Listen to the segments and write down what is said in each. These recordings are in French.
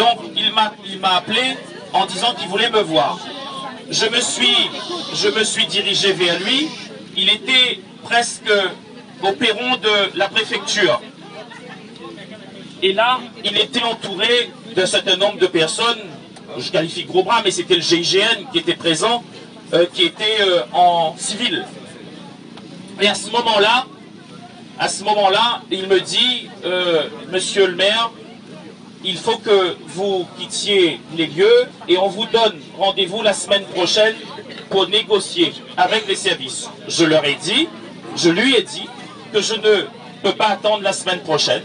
Donc il m'a appelé en disant qu'il voulait me voir. Je me suis dirigé vers lui. Il était presque au perron de la préfecture. Et là, il était entouré d'un certain nombre de personnes, je qualifie gros bras, mais c'était le GIGN qui était présent, qui était en civil. Et à ce moment-là, il me dit, monsieur le maire, il faut que vous quittiez les lieux et on vous donne rendez-vous la semaine prochaine pour négocier avec les services. Je lui ai dit que je ne peux pas attendre la semaine prochaine.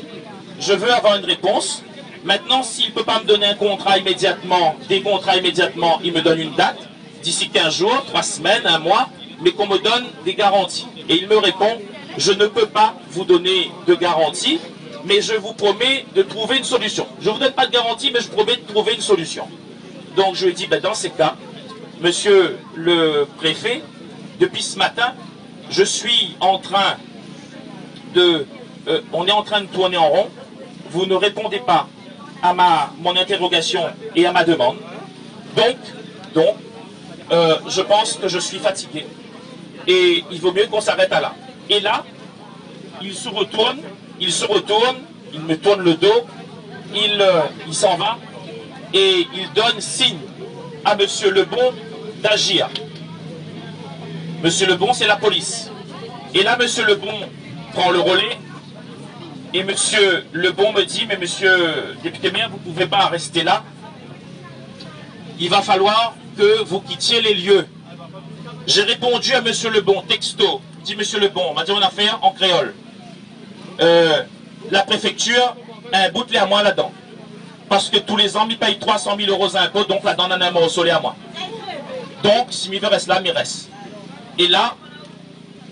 Je veux avoir une réponse. Maintenant, s'il ne peut pas me donner un contrat immédiatement, des contrats immédiatement, il me donne une date, d'ici 15 jours, 3 semaines, 1 mois, mais qu'on me donne des garanties. Et il me répond, je ne peux pas vous donner de garantie, mais je vous promets de trouver une solution. Je ne vous donne pas de garantie, mais je vous promets de trouver une solution. Donc je lui ai dit, ben, dans ces cas, monsieur le préfet, depuis ce matin, je suis en train de... on est en train de tourner en rond. Vous ne répondez pas à mon interrogation et à ma demande. Donc, je pense que je suis fatigué. Et il vaut mieux qu'on s'arrête à là. Et là, il se retourne, il me tourne le dos, il s'en va et il donne signe à monsieur Lebon d'agir. Monsieur Lebon, c'est la police. Et là, monsieur Lebon prend le relais et monsieur Lebon me dit, mais monsieur député maire, vous ne pouvez pas rester là. Il va falloir que vous quittiez les lieux. J'ai répondu à monsieur Lebon, texto, dit monsieur Lebon, on m'a dit une affaire en créole. La préfecture a un bout de à moi là-dedans. Parce que tous les ans, il paye 300 000 € d'impôts, donc là-dedans, on a un mot au soleil à moi. Donc, si il reste là, il reste. Et là,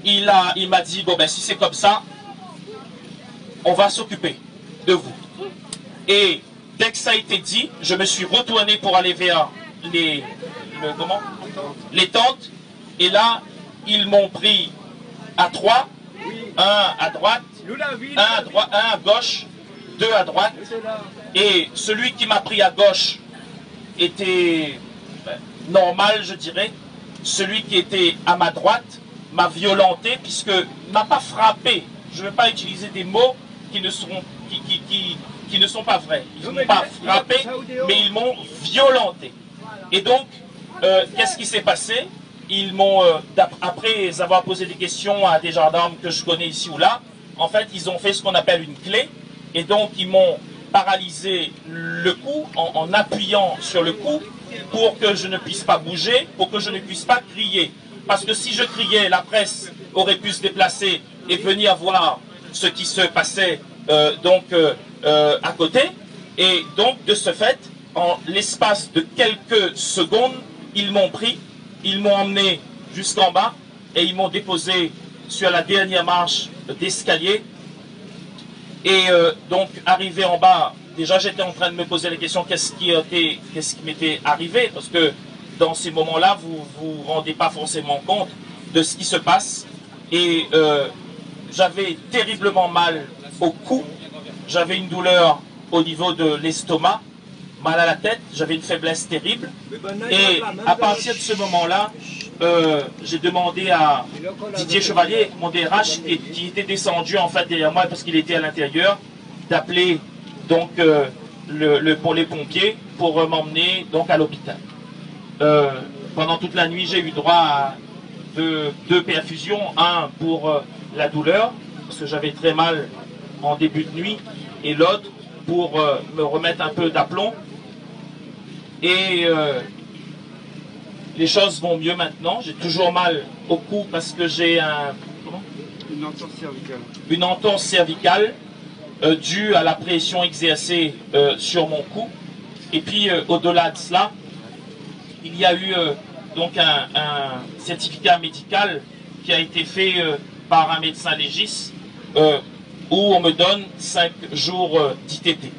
il m'a dit, bon ben si c'est comme ça, on va s'occuper de vous. Et dès que ça a été dit, je me suis retourné pour aller vers les tentes. Et là, ils m'ont pris à 3, un à droite, un à gauche, 2 à droite. Et celui qui m'a pris à gauche était normal, je dirais. Celui qui était à ma droite m'a violenté puisque ne m'a pas frappé. Je ne vais pas utiliser des mots qui ne sont pas vrais. Ils ne m'ont pas frappé, mais ils m'ont violenté. Et donc, qu'est-ce qui s'est passé? Ils m'ont, après avoir posé des questions à des gendarmes que je connais ici ou là, en fait, ils ont fait ce qu'on appelle une clé. Et donc, ils m'ont paralysé le cou en appuyant sur le cou pour que je ne puisse pas bouger, pour que je ne puisse pas crier. Parce que si je criais, la presse aurait pu se déplacer et venir voir ce qui se passait à côté. Et donc, de ce fait, en l'espace de quelques secondes, ils m'ont pris, ils m'ont emmené jusqu'en bas et ils m'ont déposé sur la dernière marche d'escalier. Et donc, arrivé en bas, déjà j'étais en train de me poser la question, qu'est-ce qui m'était arrivé? Parce que dans ces moments-là, vous ne vous rendez pas forcément compte de ce qui se passe. Et j'avais terriblement mal au cou, j'avais une douleur au niveau de l'estomac, mal à la tête, j'avais une faiblesse terrible. Et à partir de ce moment-là, j'ai demandé à Didier Chevalier, mon DRH, qui était descendu en fait derrière moi parce qu'il était à l'intérieur, d'appeler donc pour les pompiers pour m'emmener donc à l'hôpital. Pendant toute la nuit, j'ai eu droit à deux perfusions, un pour la douleur, parce que j'avais très mal en début de nuit, et l'autre pour me remettre un peu d'aplomb. Et les choses vont mieux maintenant. J'ai toujours mal au cou parce que j'ai une entorse cervicale. Une entorse cervicale due à la pression exercée sur mon cou. Et puis au-delà de cela, il y a eu donc un certificat médical qui a été fait par un médecin légiste où on me donne 5 jours d'ITT.